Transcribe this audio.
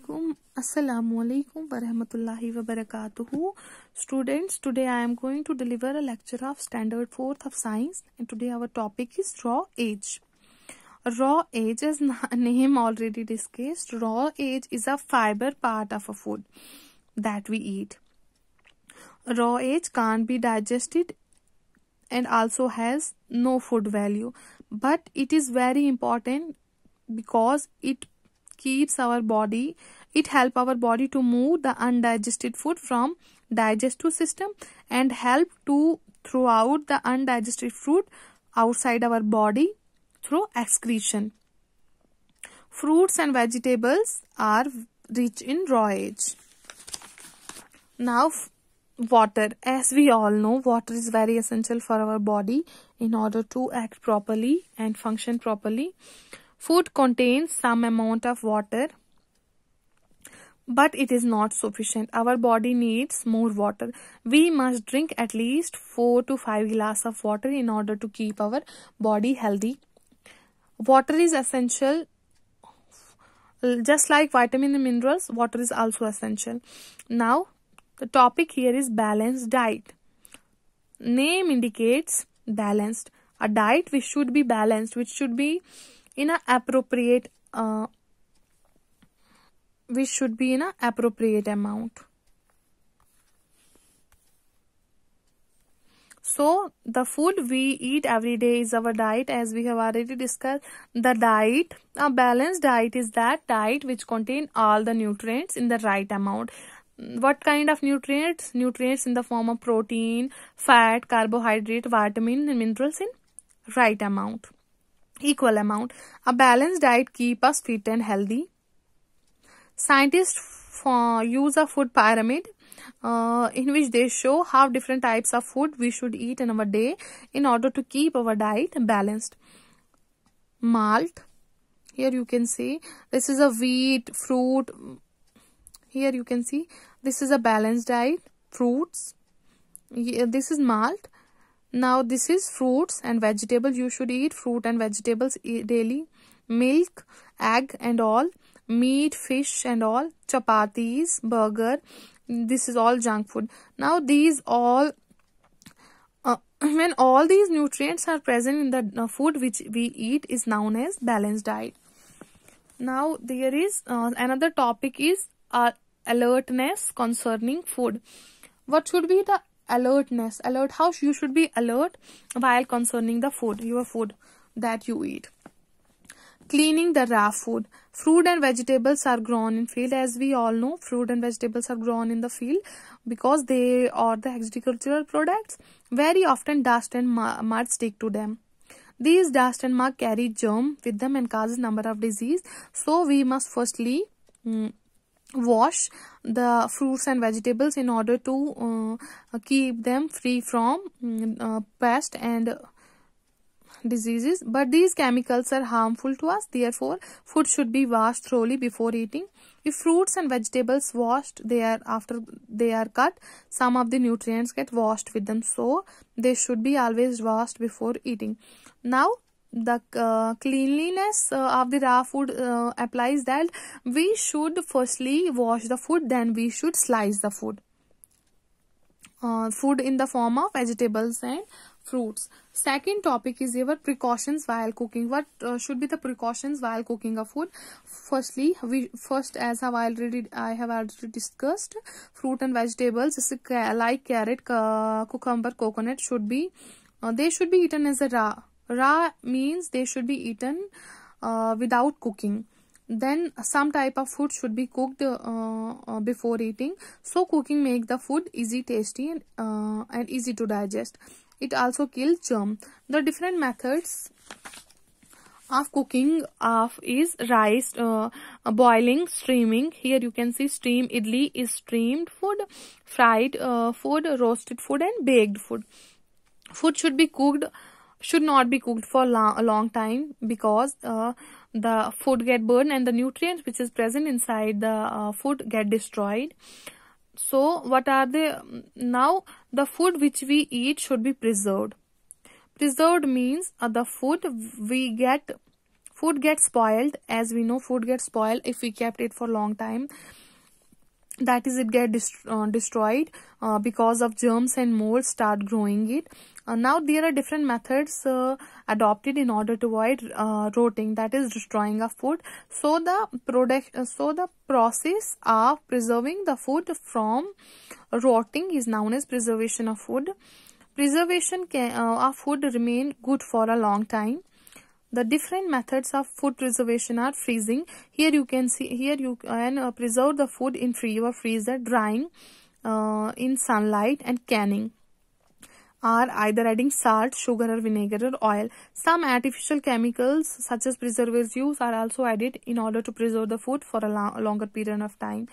Assalamu alaikum wa rahmatullahi wa barakatuhu. Students, today I am going to deliver a lecture of Standard 4th of Science, and today our topic is raw age. Raw age, as name already discussed, raw age is a fiber part of a food that we eat. Raw age can't be digested and also has no food value, but it is very important because it help our body to move the undigested food from digestive system and help to throw out the undigested food outside our body through excretion. Fruits and vegetables are rich in raw age. Now, water. As we all know, water is very essential for our body in order to act properly and function properly. Food contains some amount of water, but it is not sufficient. Our body needs more water. We must drink at least 4 to 5 glasses of water in order to keep our body healthy. Water is essential. Just like vitamin and minerals, water is also essential. Now, the topic here is balanced diet. Name indicates balanced. A diet which should be balanced, which should be in an appropriate amount. So the food we eat every day is our diet, as we have already discussed. The diet, a balanced diet, is that diet which contain all the nutrients in the right amount. What kind of nutrients? Nutrients in the form of protein, fat, carbohydrate, vitamin and minerals in right amount. Equal amount. A balanced diet keep us fit and healthy. Scientists use a food pyramid in which they show how different types of food we should eat in our day in order to keep our diet balanced. Malt. Here you can see this is a wheat, fruit. Here you can see this is a balanced diet. Fruits. This is malt. Now this is fruits and vegetables. You should eat fruit and vegetables daily. Milk, egg and all. Meat, fish and all. Chapatis, burger. This is all junk food. Now these all, when all these nutrients are present in the food which we eat, is known as balanced diet. Now there is another topic is alertness concerning food. What should be the alertness? How you should be alert while concerning the food, your food that you eat. Cleaning the raw food. Fruit and vegetables are grown in field. As we all know, fruit and vegetables are grown in the field because they are the agricultural products. Very often dust and mud stick to them. These dust and mud carry germ with them and causes number of disease. So we must firstly wash the fruits and vegetables in order to keep them free from pest and diseases. But these chemicals are harmful to us. Therefore, food should be washed thoroughly before eating. If fruits and vegetables washed, after they are cut, some of the nutrients get washed with them. So they should be always washed before eating. Now the cleanliness of the raw food applies that we should firstly wash the food, then we should slice the food. Food in the form of vegetables and fruits. Second topic is your precautions while cooking. What should be the precautions while cooking a food? Firstly, as I have already discussed, fruit and vegetables like carrot, cucumber, coconut should be they should be eaten as a raw. Raw means they should be eaten without cooking. Then some type of food should be cooked before eating. So cooking make the food easy, tasty and easy to digest. It also kills germ. The different methods of cooking is rice, boiling, steaming. Here you can see steam idli is steamed food, fried food, roasted food and baked food. Food should not be cooked for a long time because the food get burned and the nutrients which is present inside the food get destroyed. So what are now the food which we eat should be preserved. Preserved means the food we get Food gets spoiled. As we know, food gets spoiled if we kept it for a long time. That is, it get destroyed because of germs and molds start growing it. Now there are different methods adopted in order to avoid rotting, that is destroying of food. So the process of preserving the food from rotting is known as preservation of food. Preservation of food remain good for a long time. The different methods of food preservation are freezing. Here you can preserve the food in your freezer, drying in sunlight, and canning, or either adding salt, sugar or vinegar or oil. Some artificial chemicals such as preservatives are also added in order to preserve the food for a longer period of time.